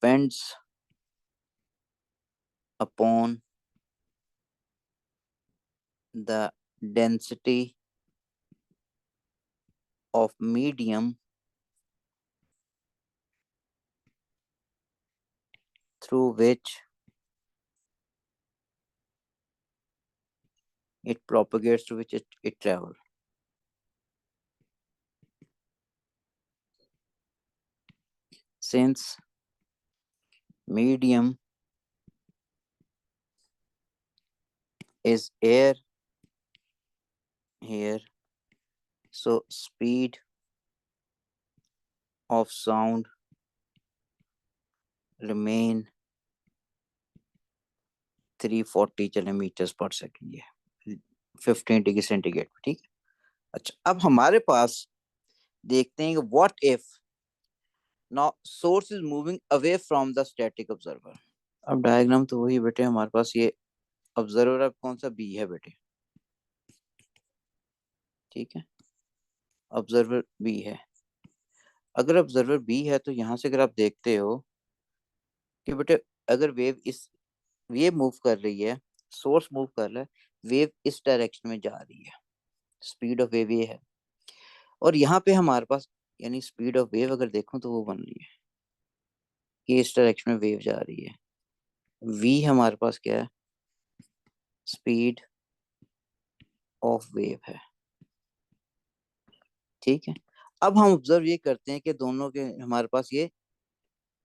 Depends upon the density of medium through which it propagates, to which it travels. Since medium is air here, so speed of sound remain 340 kilometre पर second, ये 15 degree centigrade, ठीक है। अच्छा, अब हमारे पास देखते हैं कि what if now source is moving away from the static observer. अब डायग्राम तो वही बेटे, हमारे पास ये ऑब्जर्वर अब कौन सा, बी है बेटे, ठीक है, ऑब्जर्वर बी है। अगर ऑब्जर्वर बी है तो यहां से अगर आप देखते हो कि बेटे अगर वेव मूव कर रही है, सोर्स मूव कर रहा है, वेव इस डायरेक्शन में जा रही है, स्पीड ऑफ वेव ये है। और यहाँ पे हमारे पास यानी स्पीड ऑफ वेव अगर देखूं तो वो बन रही है कि इस डायरेक्शन में वेव जा रही है। v हमारे पास क्या है, स्पीड ऑफ वेव है, ठीक है। अब हम ऑब्जर्व ये करते हैं कि दोनों के हमारे पास ये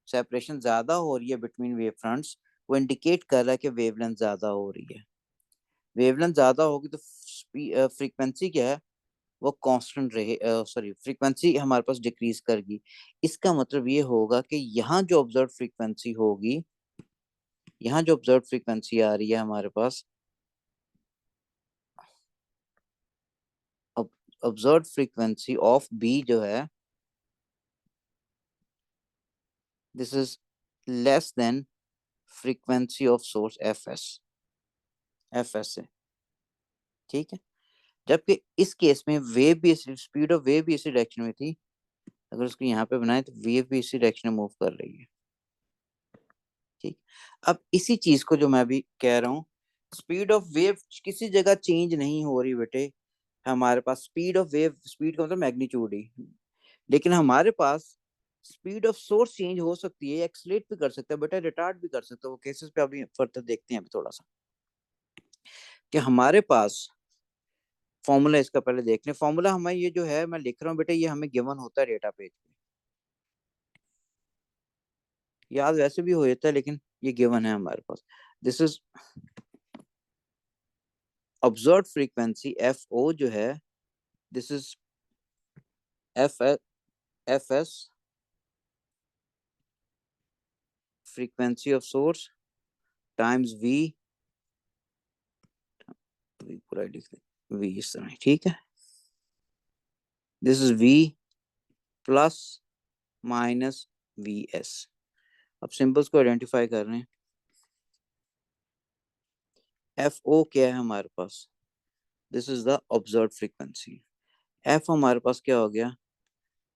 सेपरेशन ज्यादा हो रही है बिटवीन वेव फ्रंट्स, वो इंडिकेट कर रहा है कि वेवलेंथ ज्यादा हो रही है। वेवलेंथ ज्यादा होगी तो फ्रीक्वेंसी क्या है, वो कांस्टेंट रहे, सॉरी फ्रीक्वेंसी हमारे पास डिक्रीज करेगी। इसका मतलब ये होगा कि यहाँ जो ऑब्जर्व फ्रीक्वेंसी होगी, यहाँ जो ऑब्जर्व फ्रीक्वेंसी आ रही है हमारे पास, ऑब्जर्व फ्रीक्वेंसी ऑफ बी जो है, this is less than frequency of source F S से, ठीक है। जबकि इस केस में वेव भी स्पीड ऑफ वेव भी इसी डायरेक्शन में थी, अगर उसको यहाँ पे बनाए तो वेव भी इसी डायरेक्शन में मूव कर रही है, ठीक। अब इसी चीज को जो मैं भी कह रहा हूँ, स्पीड ऑफ वेव किसी जगह चेंज नहीं हो रही बेटे, हमारे पास स्पीड ऑफ वेव, स्पीड का मतलब मैग्नीट्यूड ही, लेकिन हमारे पास स्पीड ऑफ सोर्स चेंज हो सकती है, एक्सलेट भी कर सकता है बेटा, रिटार्ड भी कर सकता है, वो केसेस पे अभी फर्दर देखते हैं अभी थोड़ा सा कि हमारे पास फॉर्मूला इसका पहले देख लें। फॉर्मूला हमें ये जो है मैं लिख रहा हूँ बेटा, ये हमें गिवन होता है डेटा पेज पे, याद वैसे भी हो जाता है लेकिन ये गिवन है हमारे पास। This is observe frequency F O जो है, this is F S frequency of source times V, पूरा लिख वी इस तरह, ठीक है। This is V plus minus V S. अब सिंबल्स को आइडेंटिफाई कर रहे हैं। एफ ओ क्या है हमारे पास, this is the observe frequency. F हमारे पास क्या हो गया,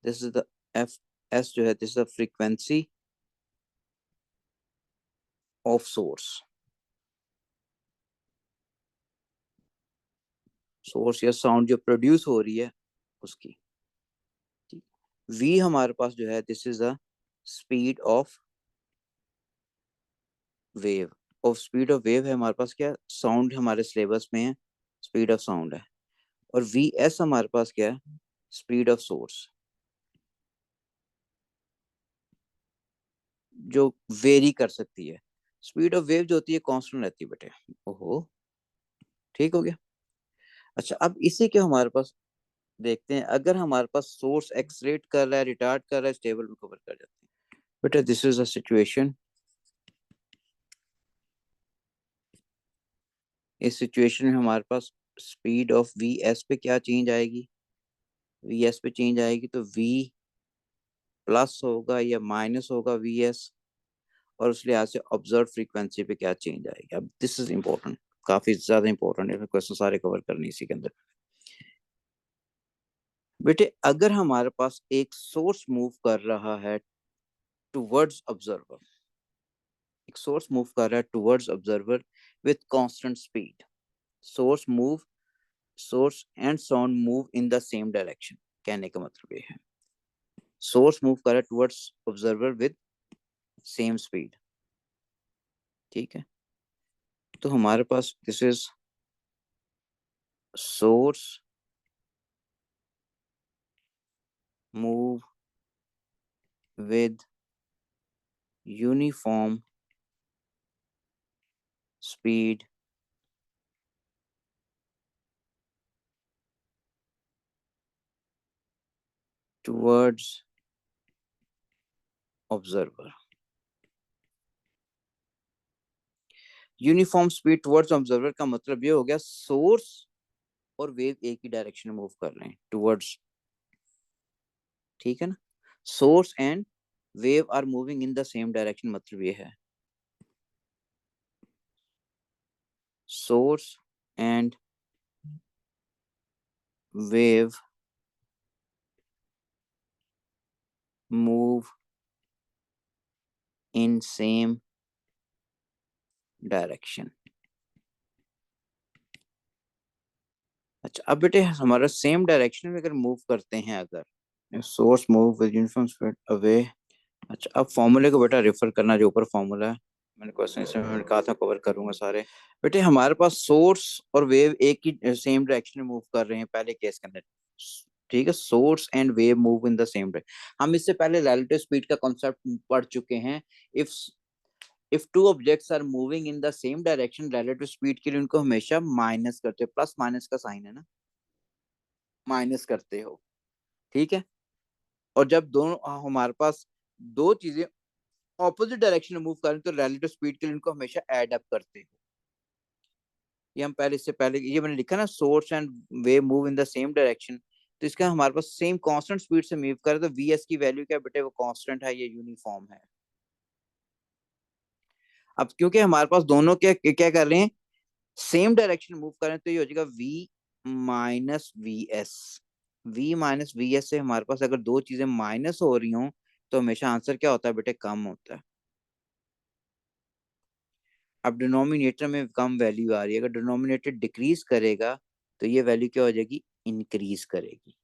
this is the F S जो है, this is the frequency of source, source या साउंड जो प्रोड्यूस हो रही है उसकी, ठीक। वी हमारे पास जो है, this is the speed of wave, और स्पीड ऑफ वेव है हमारे पास क्या, साउंड हमारे सिलेबस में है, स्पीड ऑफ साउंड है। और वी एस हमारे पास क्या है, स्पीड ऑफ सोर्स, जो वेरी कर सकती है। स्पीड ऑफ वेव जो होती है कांस्टेंट रहती है बेटे। ओहो, ठीक हो गया। अच्छा, अब इसी के हमारे पास देखते हैं, अगर हमारे पास सोर्स एक्सलेट कर रहा है, रिटार्ड कर रहा है, स्टेबल रिकवर कर जाते हैं बेटा। दिस इज अ सिचुएशन, इस सिचुएशन में हमारे पास स्पीड ऑफ वी एस पे क्या चेंज आएगी, वी एस पे चेंज आएगी तो वी प्लस होगा या माइनस होगा वी एस, और उस लिहाज से ऑब्जर्व फ्रीक्वेंसी पे क्या चेंज आएगी। अब दिस इज इंपॉर्टेंट, काफी ज्यादा इंपॉर्टेंट है, क्वेश्चन सारे कवर करने इसी के अंदर। बेटे अगर हमारे पास एक सोर्स मूव कर रहा है टुवर्ड्स ऑब्जर्वर, एक सोर्स मूव कर रहा है towards observer with constant speed, source and sound move in the same direction. कहने का मतलब ये है सोर्स मूव कर रहा है towards observer with same speed. ठीक है, तो हमारे पास this is source move with uniform speed towards observer. Uniform speed towards observer का मतलब ये हो गया सोर्स और वेव एक ही डायरेक्शन में मूव कर रहे हैं टुवर्ड्स। ठीक है ना, source and wave are moving in the same direction, मतलब ये है source and wave move in same direction। अच्छा, अब बेटे हमारा सेम डायरेक्शन में अगर मूव करते हैं, अगर source move with uniform speed away. अच्छा, अब फॉर्मूले को बेटा रेफर करना, जो ऊपर फॉर्मूला है मैंने क्वेश्चन इसमें मैंने कहा था कवर करूंगा सारे। बेटे हमारे पास सोर्स और वेव एक ही सेम डायरेक्शन में मूव कर रहे हैं पहले केस के अंदर। ठीक है, source and wave move in the same direction. हम इससे पहले रिलेटिव स्पीड का कॉन्सेप्ट पढ़ चुके हैं। If two objects are moving in the same direction, relative speed के लिए उनको हमेशा माइनस करते हो, प्लस माइनस का साइन है ना, माइनस करते हो। ठीक है, और जब दोनों हमारे पास दो चीजें ऑपोजिट डायरेक्शन में मूव करें तो रिलेटिव स्पीड के लिए उनको हमेशा एड अप करते हो। ये हम पहले, इससे पहले ये मैंने लिखा ना, source and wave move in the same direction, तो इसका हमारे पास सेम कांस्टेंट स्पीड से मूव करे तो वी एस की वैल्यू क्या बेटे, वो कांस्टेंट है, ये यूनिफॉर्म है। अब क्योंकि हमारे पास दोनों क्या क्या कर रहे हैं, सेम डायरेक्शन मूव करें, तो ये हो जाएगा v minus V S. v minus V S से हमारे पास अगर दो चीजें माइनस हो रही हों तो हमेशा आंसर क्या होता है बेटे, कम होता है। अब डिनोमिनेटर में कम वैल्यू आ रही है, अगर डिनोमिनेटर डिक्रीज करेगा तो ये वैल्यू क्या हो जाएगी, इंक्रीज करेगी।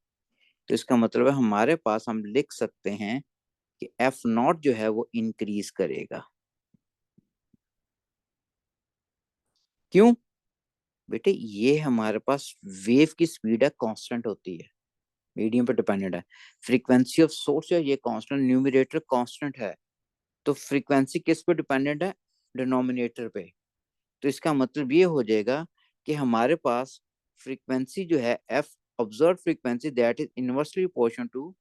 तो इसका मतलब है हमारे पास हम लिख सकते हैं कि एफ नॉट जो है वो इंक्रीज करेगा। क्यों बेटे, ये हमारे पास वेव की स्पीड है, कांस्टेंट होती है, मीडियम पे डिपेंडेंट है। फ्रीक्वेंसी ऑफ सोर्स है ये कांस्टेंट, न्यूमरेटर कांस्टेंट है, तो फ्रीक्वेंसी किस पे डिपेंडेंट है, डिनोमिनेटर पे। तो इसका मतलब ये हो जाएगा कि हमारे पास फ्रीक्वेंसी जो है F, observe frequency that is inversely proportional to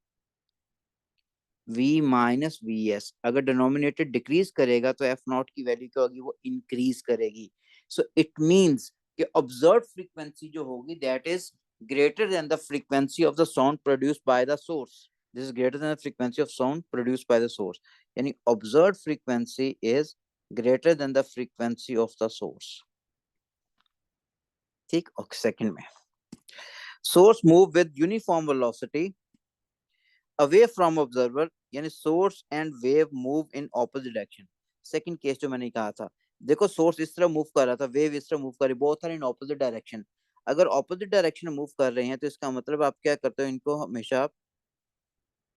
v minus V S. अगर डिनोमिनेटर डिक्रीज करेगा तो एफ नॉट की वैल्यू क्या होगी, वो इंक्रीज करेगी। सो इट मींस कि ऑब्जर्व फ्रीक्वेंसी जो होगी that is greater than the frequency of the sound produced by the source. This is greater than the frequency of sound produced by the source, यानी observe frequency is greater than the frequency of the source. ठीक, और second में source move with uniform velocity away from observer, यानी source and wave move in opposite direction. Second case जो मैंने कहा था, देखो सोर्स इस तरह मूव कर रहा था, वेव इस तरह मूव कर रही, both are in opposite direction. अगर ऑपोजिट डायरेक्शन में मूव कर रहे हैं तो इसका मतलब आप क्या करते हो, इनको हमेशा आप,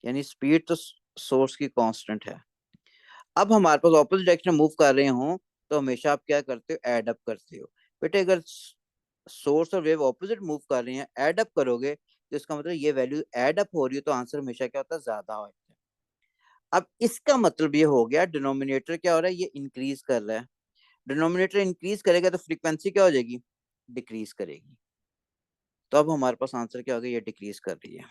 यानी स्पीड तो सोर्स की कांस्टेंट है। अब हमारे पास ऑपोजिट डायरेक्शन में मूव कर रहे हो तो हमेशा आप क्या करते हो, एड अप करते हो। बेटे अगर सोर्स और वेव ऑपोजिट मूव कर रहे हैं, एड अप करोगे तो इसका मतलब ये वैल्यू एड अप हो रही है, तो आंसर हमेशा क्या होता है, ज्यादा होता है। अब इसका मतलब ये हो गया डिनोमिनेटर क्या हो रहा है, ये इंक्रीज कर रहा है। डिनोमिनेटर इंक्रीज करेगा तो फ्रीक्वेंसी क्या हो जाएगी, डिक्रीज करेगी। तो अब हमारे पास आंसर क्या हो गया, ये डिक्रीज कर रही है,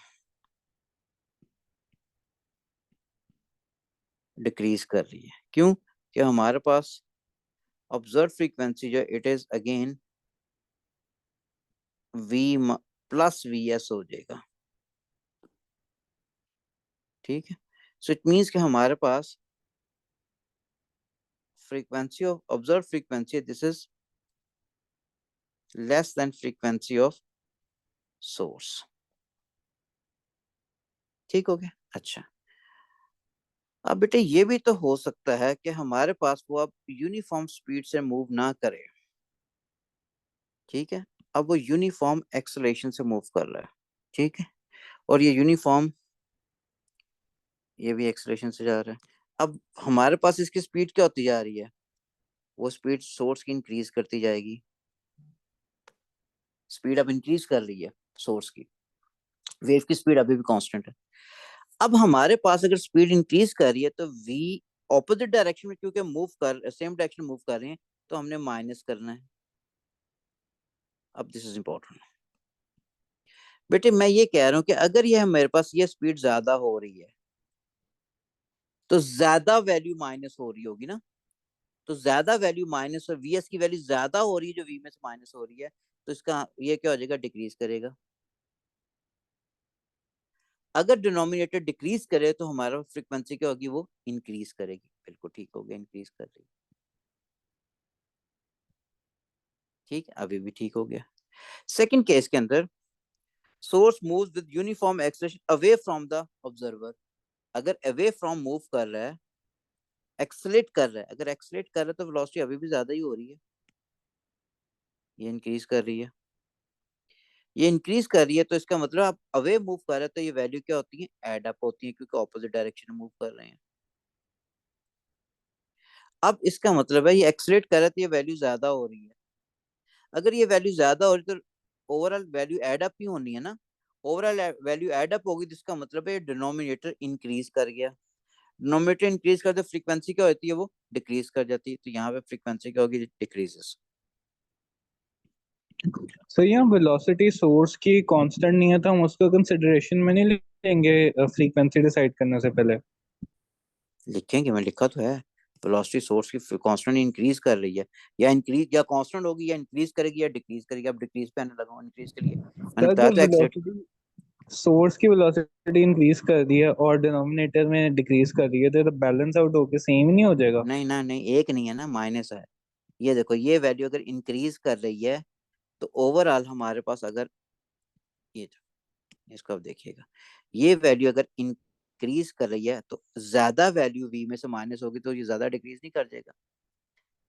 डिक्रीज कर रही है। क्यों, कि हमारे पास ऑब्जर्व फ्रीक्वेंसी जो it is again V plus V S हो जाएगा। ठीक है, सो इट मीन्स कि हमारे पास frequency of observed frequency, this is less than frequency of source। ठीक हो गया। अच्छा, अब बेटे ये भी तो हो सकता है कि हमारे पास वो अब यूनिफॉर्म स्पीड से मूव ना करे, ठीक है, अब वो यूनिफॉर्म एक्सेलरेशन से मूव कर रहा है, ठीक है, और ये यूनिफॉर्म, ये भी एक्सेलरेशन से जा रहा है। अब हमारे पास इसकी स्पीड क्या होती जा रही है, वो स्पीड सोर्स की इंक्रीज करती जाएगी, स्पीड अब इंक्रीज कर रही है सोर्स की, वेव की स्पीड अभी भी कांस्टेंट है। अब हमारे पास अगर स्पीड इंक्रीज कर रही है तो वी ऑपोजिट डायरेक्शन में क्योंकि मूव कर, सेम डायरेक्शन में मूव कर रहे हैं, तो हमने माइनस करना है। अब दिस इज इंपॉर्टेंट बेटे, मैं ये कह रहा हूं कि अगर ये मेरे पास ये स्पीड ज्यादा हो रही है तो ज्यादा वैल्यू माइनस हो रही होगी ना, तो ज्यादा वैल्यू माइनस और वीएस की वैल्यू ज्यादा हो रही है जो वी में से माइनस हो रही है, तो इसका ये क्या हो जाएगा, डिक्रीज करेगा। अगर डिनोमिनेटर डिक्रीज करे तो हमारा फ्रीक्वेंसी क्या होगी, वो इंक्रीज करेगी। बिल्कुल ठीक हो गया, इंक्रीज कर रही, ठीक है, अभी भी ठीक हो गया। सेकंड केस के अंदर source moves with uniform acceleration away from the observer. अगर अवे फ्रॉम मूव कर रहा है, एक्सेलेरेट कर रहा है, अगर एक्सेलेरेट कर रहा है तो वेलोसिटी अभी भी ज्यादा ही हो रही है, ये इंक्रीज कर रही है, ये इंक्रीज कर रही है, तो इसका मतलब आप अवे मूव कर रहे हैं तो ये वैल्यू क्या होती है, एड अप होती है, क्योंकि ऑपोजिट डायरेक्शन में मूव कर रहे हैं। अब इसका मतलब है ये एक्सेलेरेट कर रहा है तो ये वैल्यू ज्यादा हो रही है, अगर ये वैल्यू ज्यादा हो रही है तो ओवरऑल वैल्यू एड अप ही होनी है ना, ओवरऑल वैल्यू एड अप होगी तो इसका मतलब है डिनोमिनेटर इंक्रीज कर गया, डिनोमिनेटर इंक्रीज करते फ्रीक्वेंसी क्या होती है, वो डिक्रीज कर जाती है, तो यहाँ पे फ्रीक्वेंसी क्या होगी, डिक्रीजेस। सो यहाँ वेलोसिटी सोर्स की कांस्टेंट नहीं है तो हम उसको कंसिडरेशन में नहीं लेंगे फ्रीक्वेंसी डिसाइड करने से पहले। लिखेंगे, मैं लिखा तो है, वेलोसिटी सोर्स की कांस्टेंट इंक्रीज कर रही है, या इंक्रीज या कांस्टेंट होगी, या इंक्रीज करेगी या डिक्रीज करेगी। अब डिक्रीज पे आने लगा हूं, इंक्रीज के लिए मैंने सर बताया जब तो एक्सीलेट। वेलोसिटी सोर्स की वेलोसिटी इंक्रीज कर दी है और डिनोमिनेटर में डिक्रीज कर रही है तो बैलेंस आउट होके सेम नहीं हो जाएगा। नहीं ना, नहीं, एक नहीं है ना, माइनस है। ये देखो, ये वैल्यू अगर इंक्रीज कर रही है तो ओवरऑल हमारे पास अगर ये, इसको अब देखिएगा, ये वैल्यू अगर इंक्रीज कर रही है तो ज्यादा वैल्यू वी में से माइनस होगी तो ये ज्यादा डिक्रीज नहीं कर जाएगा,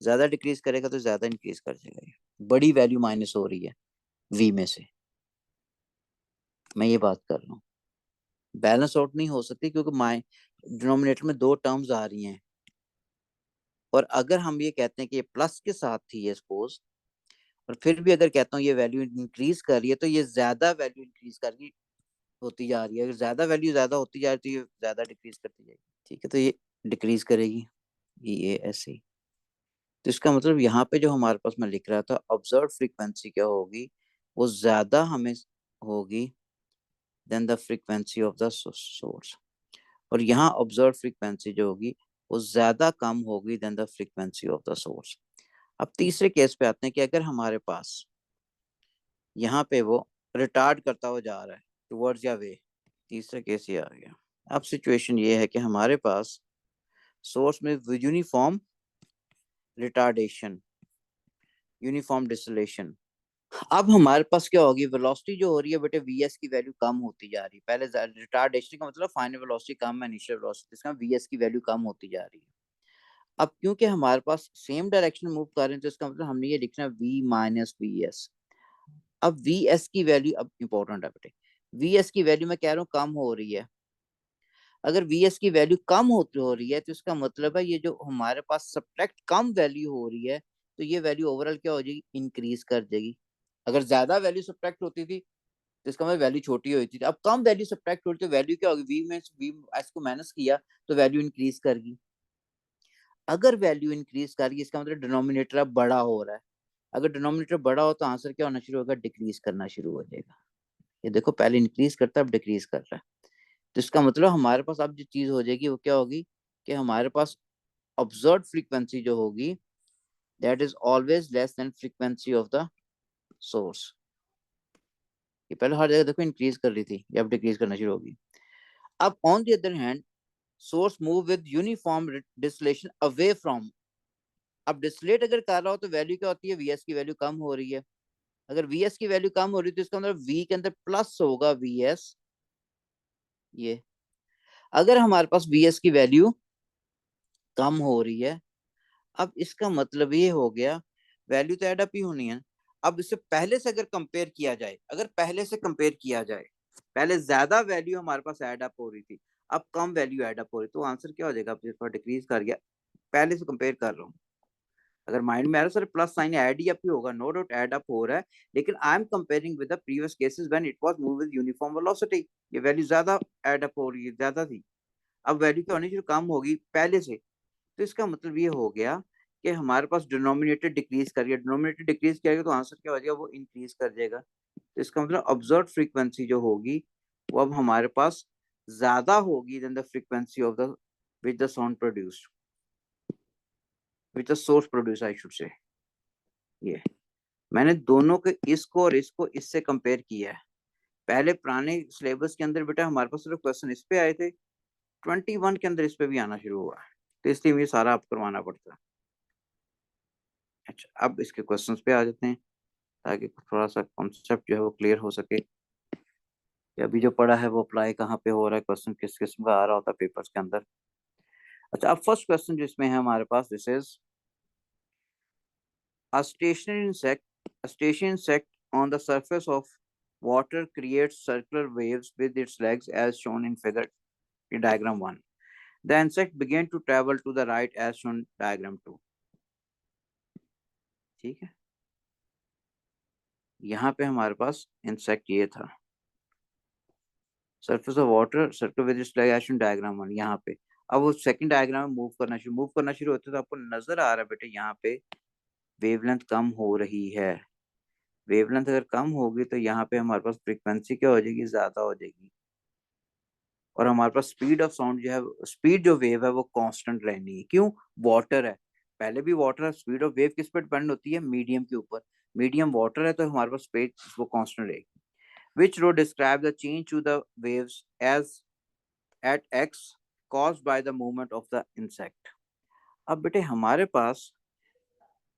ज्यादा डिक्रीज करेगा तो ज्यादा इंक्रीज कर जाएगा। ये बड़ी वैल्यू माइनस हो रही है वी में से, मैं ये बात कर रहा हूँ, बैलेंस आउट नहीं हो सकती क्योंकि माइ डिनोमिनेटर में दो टर्म्स आ रही हैं, और अगर हम ये कहते हैं कि ये प्लस के साथ थी ये सपोज, और फिर भी अगर कहता हूँ ये वैल्यू इंक्रीज कर रही है तो ये ज्यादा वैल्यू इंक्रीज कर रही होती जा रही है, अगर ज्यादा वैल्यू ज्यादा होती जा रही है तो ये ज्यादा डिक्रीज करती जाएगी, ठीक है, तो ये डिक्रीज करेगी, ये ऐसे ही। तो इसका मतलब यहाँ पे जो हमारे पास मैं लिख रहा था, ऑब्जर्व फ्रीक्वेंसी क्या होगी, वो ज्यादा हमें होगी then the frequency of the source, और यहाँ ऑब्जर्व फ्रीक्वेंसी जो होगी वो ज्यादा कम होगी then the frequency of the source. अब तीसरे केस पे आते हैं कि अगर हमारे पास यहाँ पे वो रिटार्ड करता हुआ जा रहा है टुवर्ड्स या वे, तीसरा केस ये आ गया। अब सिचुएशन ये है कि हमारे पास सोर्स में यूनिफॉर्म रिटार्डेशन, यूनिफॉर्म डिसलेशन। अब हमारे पास क्या होगी, वेलोसिटी जो हो रही है बेटे, वीएस की वैल्यू कम होती जा रही है, पहले रिटार्डेशन का मतलब फाइनल वेलोसिटी कम है, इनिशियल वेलोसिटी, इसका वीएस की वैल्यू कम होती जा रही है। अब क्योंकि हमारे पास सेम डायरेक्शन में मूव कर रहे हैं तो इसका मतलब हमने ये लिखना वी माइनस वी एस। अब वी एस की वैल्यू अब इंपॉर्टेंट है बेटे, वी एस की वैल्यू मैं कह रहा हूँ कम हो रही है, अगर वी एस की वैल्यू कम हो रही है तो इसका मतलब है ये जो हमारे पास सब्ट्रैक्ट कम वैल्यू हो रही है तो ये वैल्यू ओवरऑल क्या हो जाएगी, इंक्रीज कर जाएगी। अगर ज्यादा वैल्यू सब्ट्रैक्ट होती थी तो इसका मतलब वैल्यू छोटी होती थी, अब कम वैल्यू सब्ट्रैक्ट हो रही तो वैल्यू क्या होगी, वी में वी एस को माइनस किया तो वैल्यू इंक्रीज कर गई। अगर वैल्यू इंक्रीज कर गई इसका मतलब डिनोमिनेटर अब बड़ा हो रहा है, अगर डिनोमिनेटर बड़ा हो तो आंसर क्या होना शुरू होगा, डिक्रीज करना शुरू हो जाएगा। ये देखो, पहले इंक्रीज करता है अब डिक्रीज कर रहा है, तो इसका मतलब हमारे पास अब जो चीज हो जाएगी वो क्या होगी कि हमारे पास ऑब्जर्व फ्रीक्वेंसी जो होगी that is always less than frequency of the source. ये पहले हर जगह देखो इंक्रीज कर रही थी, ये अब डिक्रीज करना शुरू होगी। अब on the other hand source move with uniform डिस्लेशन away from, अब डिस्लेट अगर कर रहा हो तो वैल्यू क्या होती है, वीएस की वैल्यू कम हो रही है, अगर वीएस की वैल्यू कम हो रही है तो इसका मतलब वी के अंदर प्लस होगा वीएस, ये अगर हमारे पास वीएस की वैल्यू कम हो रही है। अब इसका मतलब ये हो गया वैल्यू तो एडअप ही होनी है। अब इससे पहले से अगर कंपेयर किया जाए, अगर पहले से कंपेयर किया जाए, पहले ज्यादा वैल्यू हमारे पास एडअप हो रही थी, अब कम वैल्यू एडअप हो रही, तो आंसर क्या हो जाएगा? अब थोड़ा डिक्रीज कर गया, पहले से कंपेयर कर रहा हूँ। अगर माइंड में आ रहा है सर प्लस साइन ऐड ही अप ही होगा, नो डाउट ऐड अप हो रहा है, लेकिन I am comparing with the previous cases when it was move with uniform velocity. ये वैल्यू ज्यादा ऐड अप हो रही है, ज्यादा थी, अब वैल्यू क्या होनी चाहिए? कम होगी पहले से। तो इसका मतलब ये हो गया कि हमारे पास डिनोमिनेटर डिक्रीज कर गया, डिनोमिनेटर डिक्रीज किया तो आंसर क्या हो जाएगा? वो इंक्रीज कर जाएगा। तो इसका मतलब ऑब्जर्व फ्रीक्वेंसी जो होगी वो अब हमारे पास ज्यादा होगी then the frequency of the which the sound produced, which the source produce I should say. ये मैंने दोनों के इसको और इसको इससे कंपेयर किया है। पहले पुराने सिलेबस के अंदर बेटा हमारे पास सिर्फ क्वेश्चन इस पे आए थे, 21 के अंदर इस पे भी आना शुरू हुआ है, तो इसलिए मुझे सारा आप करवाना पड़ता है। अच्छा, अब इसके क्वेश्चंस पे आ जाते हैं ताकि थोड़ा सा कॉन्सेप्ट जो है वो क्लियर हो सके कि अभी जो पढ़ा है वो अप्लाई कहाँ पे हो रहा है, क्वेश्चन किस किस्म का आ रहा होता है पेपर्स के अंदर। अच्छा, अब फर्स्ट क्वेश्चन जो इसमें है हमारे पास, this is a stationary insect a stationary insect on the surface of water creates circular waves with its legs as shown in figure in diagram 1. The insect began to travel to the right as shown diagram 2. ठीक है, यहाँ पे हमारे पास insect ये था, surface of water circle with its leg as shown diagram 1 यहाँ पे। अब वो सेकंड डायग्राम में मूव करना शुरू होता है, तो आपको नजर आ रहा है बेटे यहाँ पे वेवलेंथ कम हो रही है। वेवलेंथ अगर कम होगी तो यहाँ पे हमारे पास फ्रीक्वेंसी क्या हो जाएगी? ज्यादा हो जाएगी। और हमारे पास स्पीड ऑफ साउंड जो है, स्पीड जो वेव है वो कांस्टेंट रहनी है। क्यों? वाटर है, पहले भी वाटर है, स्पीड ऑफ वेव किस पर डिपेंड होती है? मीडियम के ऊपर। मीडियम वाटर है तो हमारे पास स्पीड वो कांस्टेंट रहेगी। which row describe the change to the waves as at x caused by the movement of the insect। अब बेटे हमारे पास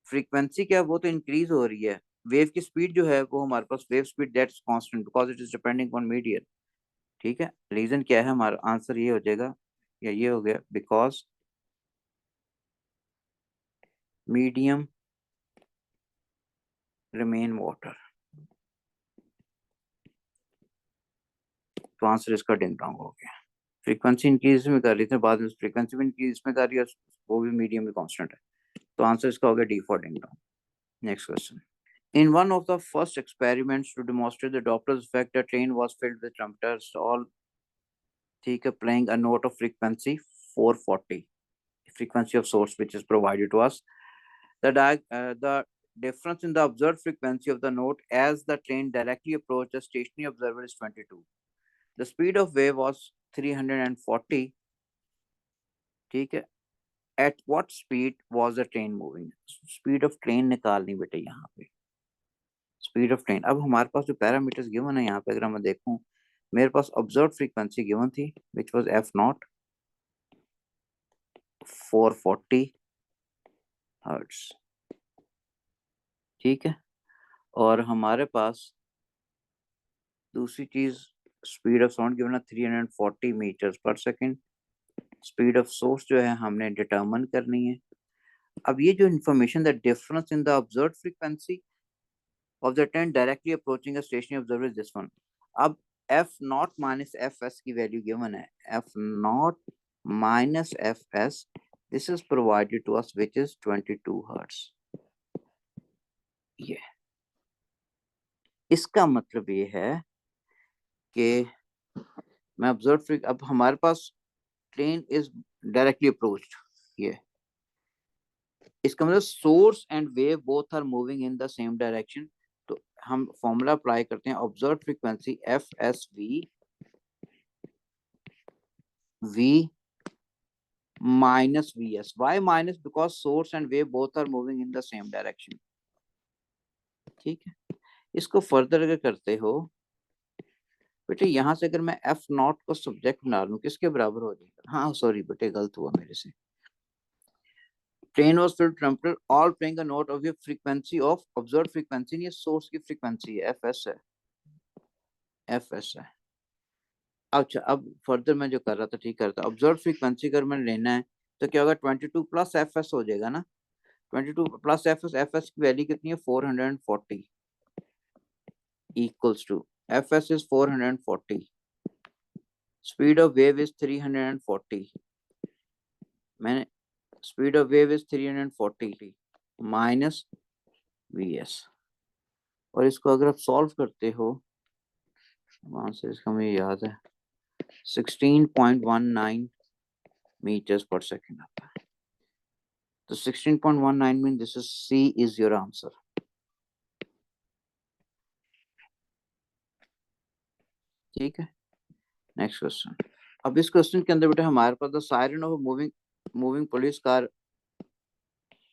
फ्रीक्वेंसी क्या है? वो तो इंक्रीज हो रही है, वेव की स्पीड जो है वो हमारे पास wave speed that's constant because it is depending on medium. ठीक है, रीजन क्या है? हमारा आंसर ये हो जाएगा, या ये हो गया, बिकॉज मीडियम रिमेन वाटर। तो आंसर इसका डिंग डोंग हो गया। फ्रीक्वेंसी इंक्रीज में कर रही थी, बाद में फ्रीक्वेंसी भी इंक्रीज में कर रही है, वो भी मीडियम में कांस्टेंट है, तो आंसर इसका हो गया D for ding dong. Next question. In one of the first experiments to demonstrate the Doppler's effect, a train was filled with trumpeters, all ठीक है, playing a note of frequency 440, frequency of source which is provided to us. The difference in the observed frequency of the note as the train directly approached the stationary observer is 22. The speed of wave was 340. ठीक है, at what speed was the train moving? Speed of train निकालनी बेटे यहाँ पे, speed of train. अब हमारे पास जो parameters given है यहाँ पे, अगर मैं देखूं, मेरे पास ऑब्जर्व फ्रीक्वेंसी गिवन थी which was F naught 440 hertz. ठीक है, और हमारे पास दूसरी चीज स्पीड ऑफ साउंड गिवन है 340 मीटर्स पर सेकेंड। स्पीड ऑफ सोर्स जो है हमने डिटरमिन करनी है। अब ये जो information, the difference in the observe frequency of the train directly approaching a stationary observer is this one। अब f naught minus F S की वैल्यू गिवन है, f naught minus F S, this is provided to us which is 22 hertz. ये इसका मतलब ये है कि मैं ऑब्जर्व, अब हमारे पास ट्रेन इज डायरेक्टली अप्रोच्ड, ये इसका मतलब source and wave both are moving in the same direction. तो हम फॉर्मूला अप्लाई करते हैं, observe frequency F S V minus vs। why minus? because source and wave both are moving in the same direction। ठीक है, इसको further अगर करते हो बेटे, यहां से अगर मैं एफ नॉट को सब्जेक्ट बना लूं किसके बराबर हो जाएगा? हाँ सॉरी बेटे, गलत हुआ मेरे से। Train was filled trumpeter all playing a note of your frequency of observe frequency, नहीं सोर्स की फ्रीक्वेंसी है, एफ एस है, एफ एस है। अच्छा, अब फर्दर मैं जो कर रहा था ठीक करता, ऑब्जर्व फ्रीक्वेंसी अगर मैंने लेना है तो क्या होगा 22 प्लस एफ एस हो जाएगा ना, 22 प्लस एफ एस की वैल्यू कितनी है 440 equals to fs is 440, speed of wave is 340, मैंने speed of wave is 340 minus vs, और इसको अगर आप सॉल्व करते हो आंसर इसका मुझे याद है 16.19 meters per second आता है, तो 16.19 means this is C is your answer. ठीक है, नेक्स्ट क्वेश्चन। अब इस क्वेश्चन के अंदर बेटा हमारे पास the siren of moving moving police car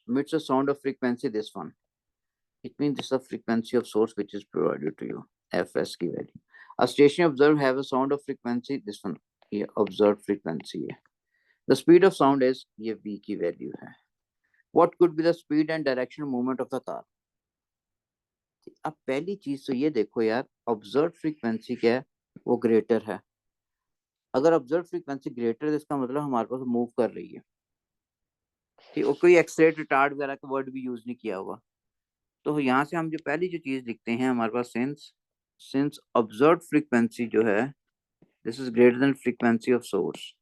emits a sound of frequency this one, it means this is the frequency of source which is provided to you, fs की value. A station observed have a sound of frequency this one, ये observed frequency है. The speed of sound is ये v की value है. What could be the speed and direction movement of the car? अब पहली चीज तो ये देखो यार, observed frequency क्या है, वो greater है. अगर observed frequency greater है इसका मतलब हमारे पास मूव कर रही है, ठीक, और कोई एक्सलेट रिटार्ड वगैरह का वर्ड भी यूज नहीं किया हुआ. तो यहाँ से हम जो पहली जो चीज लिखते हैं हमारे पास सिंस ऑब्जर्व्ड फ्रीक्वेंसी जो है this is greater then frequency of source,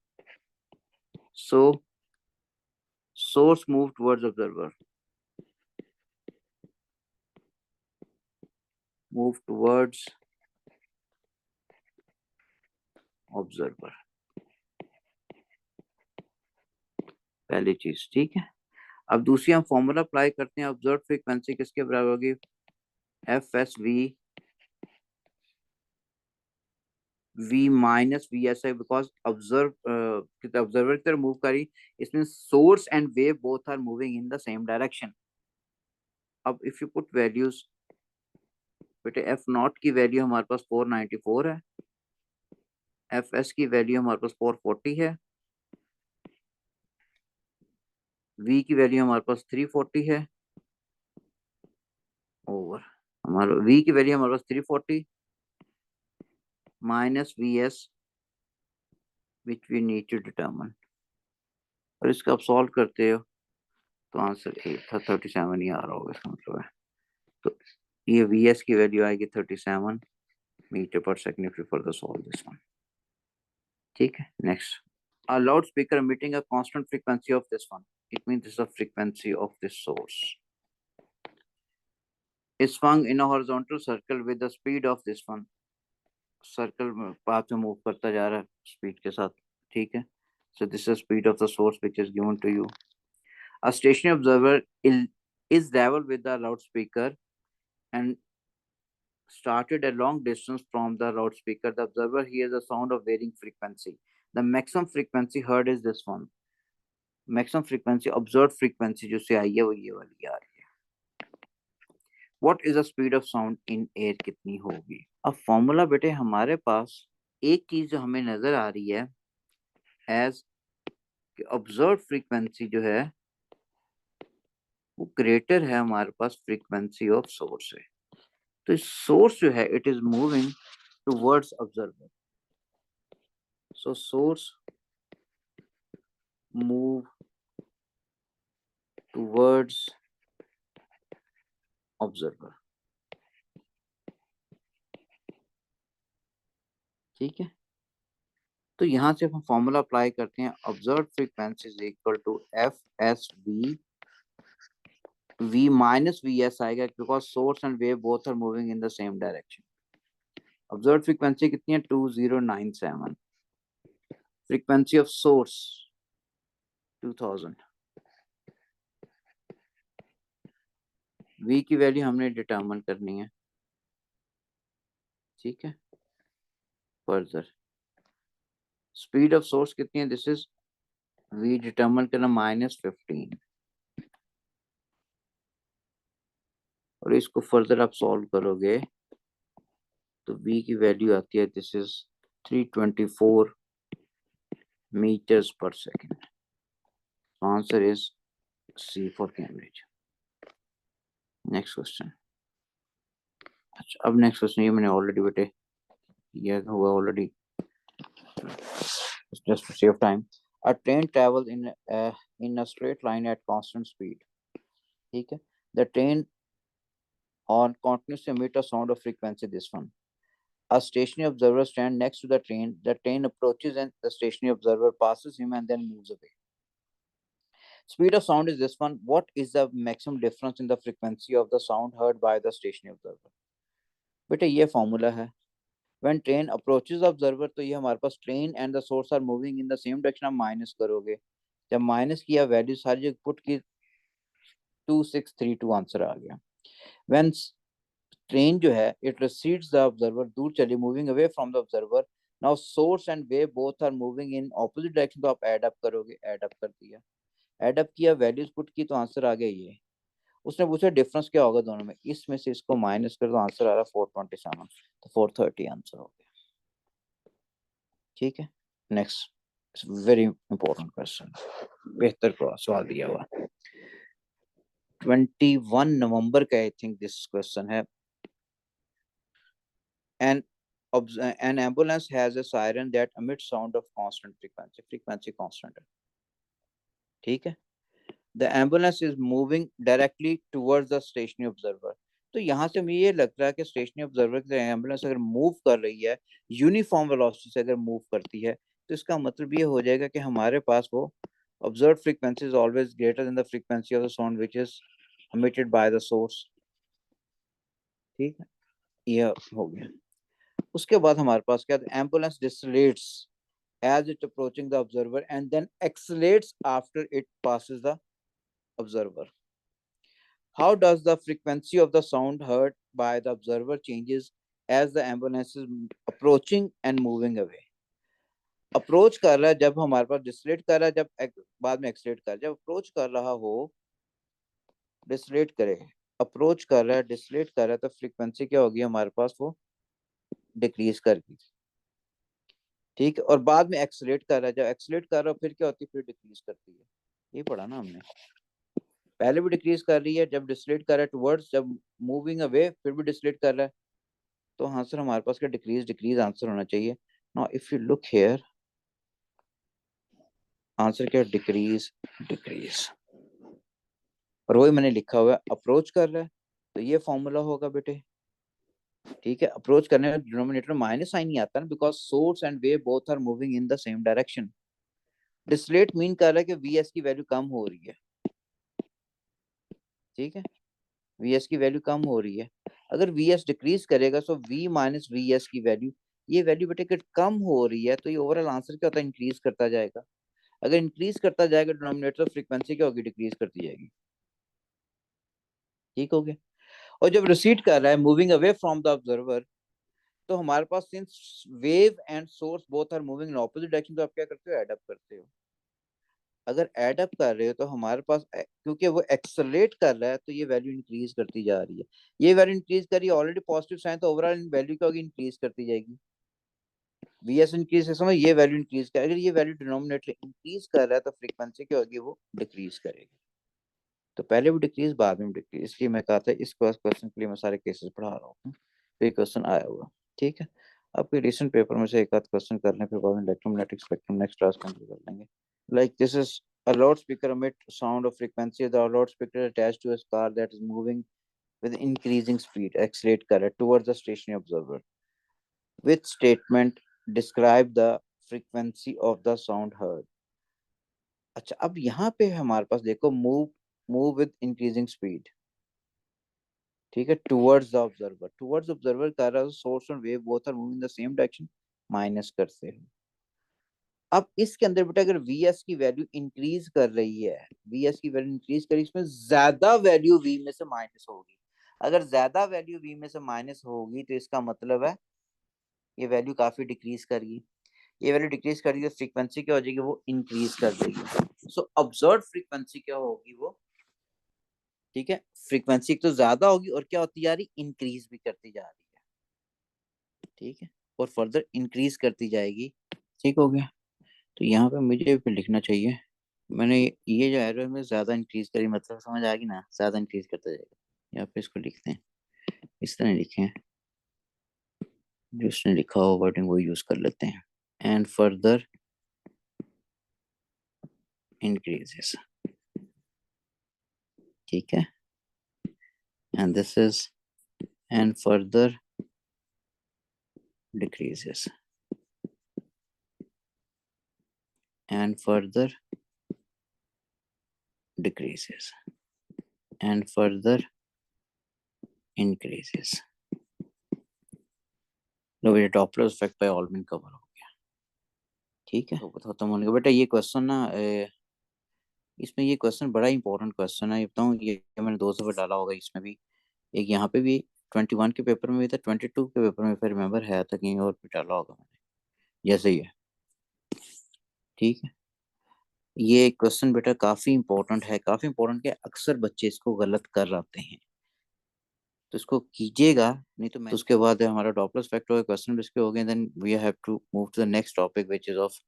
so source move towards observer, move towards observer, पहली चीज. ठीक है, अब दूसरी हम फॉर्मूला अप्लाई करते हैं. ऑब्जर्व फ्रीक्वेंसी किसके बराबर होगी, F S V minus V S I, because observer की तरफ मूव करी, इसमें source and wave both are moving in the same direction. अब इफ यू पुट वैल्यूज बेटे, एफ नॉट की वैल्यू हमारे पास 494 है, एफ एस की वैल्यू हमारे पास 440 है, वी की वैल्यू हमारे पास 340 है, ओवर हमारा वी की वैल्यू हमारे पास 340 minus V S which we need to determine, और इसका आप सॉल्व करते हो तो आंसर 37 ही आ रहा होगा इसका मतलब है. तो ये वी एस की वैल्यू आएगी 37 मीटर पर second if you further solve this one. ठीक है, next. A loudspeaker emitting a constant frequency of this one, it means this is the frequency of this source, is swung in a horizontal circle with the speed of this one, circle path में move करता जा रहा है speed के साथ. ठीक है, so this is speed of the source which is given to you. A stationary observer is level with the loudspeaker and started a long distance from the loudspeaker. The observer hears a sound of varying frequency. The maximum frequency heard is this one. Maximum frequency observed frequency जो से आई है वो ये वाली आ रही है. What is the speed of sound in air कितनी होगी? अब फॉर्मूला बेटे हमारे पास एक चीज जो हमें नजर आ रही है एज ऑब्जर्व फ्रीक्वेंसी जो है वो ग्रेटर है हमारे पास फ्रीक्वेंसी ऑफ सोर्स है. तो सोर्स जो है it is moving towards observer, so source move towards observer. ठीक है, तो यहां से हम फॉर्मूला अप्लाई करते हैं. Observe frequency is equal to F S V minus V S आएगा because source and wave both are moving in the same direction. Observe frequency कितनी है 2097, फ्रीक्वेंसी ऑफ सोर्स 2000, वी की वैल्यू हमने determine करनी है. ठीक है, फर्दर स्पीड ऑफ सोर्स कितनी है, दिस इज वी डिटरमिन करना -15, और इसको फर्दर आप सॉल्व करोगे तो v की वैल्यू आती है this is 324 meters per second. So answer is C for Cambridge. Next question. अच्छा, अब नेक्स्ट क्वेश्चन ये मैंने ऑलरेडी बेटे किया हुआ already, just to save time. A train travels in a straight line at constant speed. ठीक है. The train on continues to emit a sound of frequency this one. A stationary observer stands next to the train. The train approaches and the stationary observer passes him and then moves away. Speed of sound is this one. What is the maximum difference in the frequency of the sound heard by the stationary observer? बेटा ये formula है. When train approaches the observer, तो ये हमारे पास train and the source are moving in the same direction. आप minus करोगे. जब minus किया वैल्यू सारी जगह पुट की 2632 आंसर आ गया. When train जो है it recedes the observer, दूर चली, moving away from the observer. Now source and wave both are moving in opposite direction. तो आप add up करोगे. add up कर दिया. add up किया वैल्यूज पुट की तो आंसर आ गया ये. उसने पूछा डिफरेंस क्या होगा दोनों में. इसमें से इसको माइनस कर तो आंसर आ रहा 427. तो 430 आंसर हो गया. ठीक है. Next very important question. बेहतर सवाल दिया हुआ 21 नवंबर का आई थिंक दिस क्वेश्चन है. An an ambulance has a siren that emits sound of constant frequency constant है. ठीक है. The ambulance is moving directly towards the stationary observer. तो यहाँ से मुझे ये लगता है कि स्टेशनरी ऑब्जर्वर की एम्बुलेंस अगर मूव कर रही है यूनिफॉर्म वेलोसिटी से अगर मूव करती है तो इसका मतलब ये हो जाएगा कि हमारे पास वो observe frequency is always greater than the frequency of the sound which is emitted by the source. ठीक है. ये हो गया. उसके बाद हमारे पास क्या है. Ambulance decelerates as it approaching the observer and then accelerates after it passes the observer. How does the frequency of the sound heard by the observer changes as the ambulance is approaching and moving away? Approach कर रहा है जब हमारे पास डिसलेट कर रहा है, जब बाद में एक्सलेट कर रहा है. जब अप्रोच कर रहा हो डिसलेट करे, अप्रोच कर रहा है डिसलेट कर रहा है तो फ्रीक्वेंसी क्या होगी हमारे पास वो डिक्रीज करगी. ठीक है. और बाद में एक्सलेट कर रहा है, जब एक्सलेट कर रहा है फिर क्या होती है फिर डिक्रीज करती है. ये पढ़ा ना हमने. पहले भी डिक्रीज कर रही है जब डिसलेट कर रहा है टुवर्ड्स, जब मूविंग अवे फिर भी डिसलेट कर रहा है. तो आंसर हमारे पास क्या डिक्रीज डिक्रीज आंसर होना चाहिए. Now if you look here answer क्या डिक्रीज डिक्रीज. और वही मैंने लिखा हुआ है अप्रोच कर रहा है तो ये फॉर्मूला होगा बेटे. ठीक है. अप्रोच करने में डिनोमिनेटर माइनस साइन नहीं आता ना because source and wave both are moving in the same direction. Decelerate mean कर रहा है कि वीएस की वैल्यू कम हो रही है. ठीक है. वीएस की वैल्यू कम हो रही है. अगर वीएस डिक्रीज करेगा तो वी माइनस वीएस की वैल्यू, ये वैल्यू बेटे कि कम हो रही है तो ये ओवरऑल आंसर क्या होता है इंक्रीज करता जाएगा. अगर इंक्रीज करता जाएगा डिनोमिनेटर फ्रीक्वेंसी क्या होगी डिक्रीज करती जाएगी. ठीक हो गया. और जब रिसीड कर रहा है moving away from the observer तो हमारे पास since wave and source both are moving in opposite direction तो आप क्या करते हो एड अप करते हो. अगर एड अप कर रहे हो तो हमारे पास क्योंकि वो एक्सेलरेट कर रहा है तो ये वैल्यू इंक्रीज करती जा रही है. ये वैल्यू इंक्रीज कर रही है ऑलरेडी पॉजिटिव साइन तो ओवरऑल वैल्यू क्या होगी इंक्रीज करती जाएगी. वीएस इंक्रीज के समय ये वैल्यू इंक्रीज कर, अगर ये वैल्यू डिनोमिनेटर इंक्रीज कर रहा है तो फ्रीक्वेंसी क्या होगी वो डिक्रीज करेगी. तो पहले भी डिक्रीज बाद में डिक्रीज. इसलिए मैं कहा था इस क्वेश्चन के लिए मैं सारे केसेस पढ़ा रहा हूँ. तो ये क्वेश्चन आया हुआ. ठीक है. आपके रिसेंट पेपर में से एक आध क्वेश्चन करने के बाद electromagnetic spectrum next class complete कर लेंगे. Like this is a loudspeaker emit sound of frequency. The loudspeaker attached to a car that is moving with increasing speed, accelerate current towards the stationary observer. With statement describe the frequency of the sound heard. अच्छा अब यहाँ पे हमारे पास देखो move with increasing speed. ठीक है. towards the observer कर रहा है source और wave both are moving in the same direction minus करते हैं. अब इसके अंदर बेटा अगर वीएस की वैल्यू इंक्रीज कर रही है, वीएस की वैल्यू इंक्रीज करी इसमें ज्यादा वैल्यू वी में से माइनस होगी. अगर ज्यादा वैल्यू वी में से माइनस होगी तो इसका मतलब है ये वैल्यू काफी डिक्रीज करेगी. ये वैल्यू डिक्रीज करेगी तो फ्रीक्वेंसी क्या हो जाएगी वो इंक्रीज कर देगी. सो ऑब्जर्व फ्रीक्वेंसी क्या होगी वो. ठीक है. फ्रीक्वेंसी तो ज्यादा होगी और क्या होती जा रही इंक्रीज भी करती जा रही है. ठीक है. और फर्दर इंक्रीज करती जाएगी. ठीक हो गया. तो यहाँ पे मुझे भी लिखना चाहिए मैंने ये जो एरो में ज्यादा इंक्रीज करी मतलब समझ आ गई ना. ज्यादा इंक्रीज करता जाएगा. यहाँ पे इसको लिखते हैं इस तरह लिखे हैं जो उसने लिखा हो वर्डिंग वो यूज कर लेते हैं. And further increases. ठीक है, and this is and further decreases and further decreases and further increases. लो बेटा डॉपलर इफेक्ट बाय ऑलमिन कवर हो गया। ठीक है, तो बताता हूँ बेटा ये क्वेश्चन ना इसमें ये क्वेश्चन बड़ा इंपॉर्टेंट क्वेश्चन है। ये बताऊँ ये मैंने 2 दफा डाला होगा इसमें भी, एक यहाँ पे भी 21 के पेपर में भी था, 22 के पेपर में फिर रिमेम्बर है था कहीं और भी डाला होगा मैंने, जैसे ही है। ठीक है, ये क्वेश्चन बेटा काफी इंपॉर्टेंट है, काफी इंपॉर्टेंट है, अक्सर बच्चे इसको गलत कर आते हैं, तो इसको कीजिएगा, नहीं तो मैं उसके बाद हमारा डॉपलर इफेक्ट हो क्वेश्चन इसके हो गए, then we have to move to the next topic which is of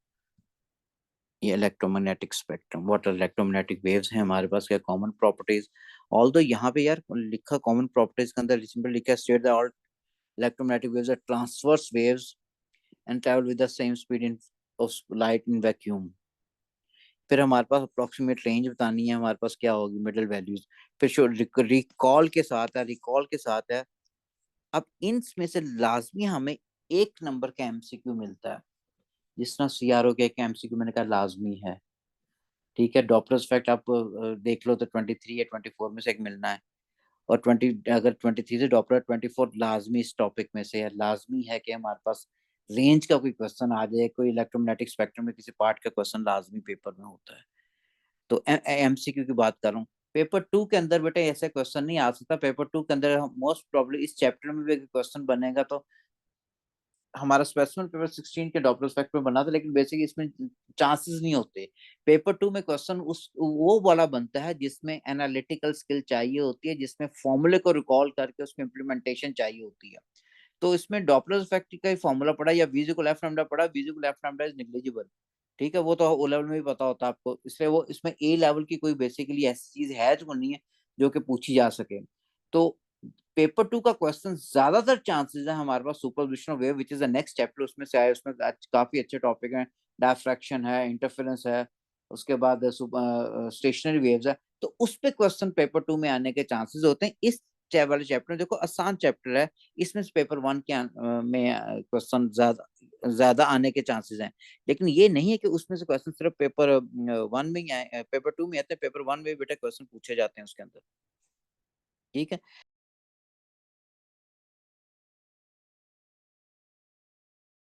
ये electromagnetic spectrum. What are electromagnetic waves हैं हमारे पास, क्या कॉमन प्रॉपर्टीज। ऑल्दो यहाँ पे यार लिखा कॉमन प्रॉपर्टीज के अंदर सिंपल लिखा state that all electromagnetic waves are transverse waves and travel with the same speed in of light in vacuum. फिर हमारे पास अप्रोक्सीमेट रेंज बतानी है, हमारे पास क्या होगी मिडल वैल्यूज, फिर रिकॉल के साथ है, रिकॉल के साथ है। अब इनमें से लाजमी हमें एक नंबर का एमसीक्यू मिलता है, जिस तरह सीआरओ के एक एमसीक्यू मैंने कहा लाजमी है। ठीक है, डॉपलर इफेक्ट आप देख लो तो 23 या 24 में से एक मिलना है, और 20 अगर 23 से डॉपलर 24 लाजमी इस टॉपिक में से है। लाजमी है कि हमारे पास रेंज का कोई क्वेश्चन आ जाए, कोई इलेक्ट्रोमैग्नेटिक स्पेक्ट्रम में किसी पार्ट का क्वेश्चन लाजमी पेपर में होता है। तो एमसीक्यू की बात कर रहा हूँ। पेपर 2 के अंदर बेटा ऐसा क्वेश्चन नहीं आ सकता। पेपर 2 के अंदर मोस्ट प्रॉब्लम इस चैप्टर में भी क्वेश्चन बनेगा, तो हमारा स्पेसिमेन पेपर 16 के डॉपलर इफेक्ट में बना था, लेकिन बेसिक इसमें चांसेस नहीं होते। पेपर 2 में क्वेश्चन उस वो वाला बनता है जिसमें एनालिटिकल स्किल चाहिए होती है, जिसमें फॉर्मूले को रिकॉल करके उसमें इम्प्लीमेंटेशन चाहिए होती है। तो इसमें डॉपलर इफेक्ट का ही फॉर्मूला पड़ा या वी इक्वल एफ लैम्डा पड़ा, V equal F lambda is negligible. ठीक है, वो तो ओ लेवल में भी पता होता है आपको, इसलिए वो इसमें ए लेवल की कोई बेसिकली ऐसी चीज है जो नहीं है जो कि पूछी जा सके। तो पेपर 2 का क्वेश्चन ज्यादातर चांसेस है हमारे पास superposition wave which is the next chapter, उसमें से आए। उसमें काफी अच्छे टॉपिक हैं, डायफ्रैक्शन है, इंटरफेरेंस है, उसके बाद स्टेशनरी वेव्स है। तो उस पे क्वेश्चन पेपर 2 में आने के चांसेस होते हैं। इस वाले चैप्टर देखो आसान चैप्टर है, इसमें से पेपर 1 के में क्वेश्चन ज्यादा ज्यादा आने के चांसेस हैं। लेकिन ये नहीं है कि उसमें से क्वेश्चन सिर्फ पेपर 1 में ही आए, पेपर 2 में आते हैं, पेपर 1 में बेटा क्वेश्चन पूछे जाते हैं उसके अंदर। ठीक है,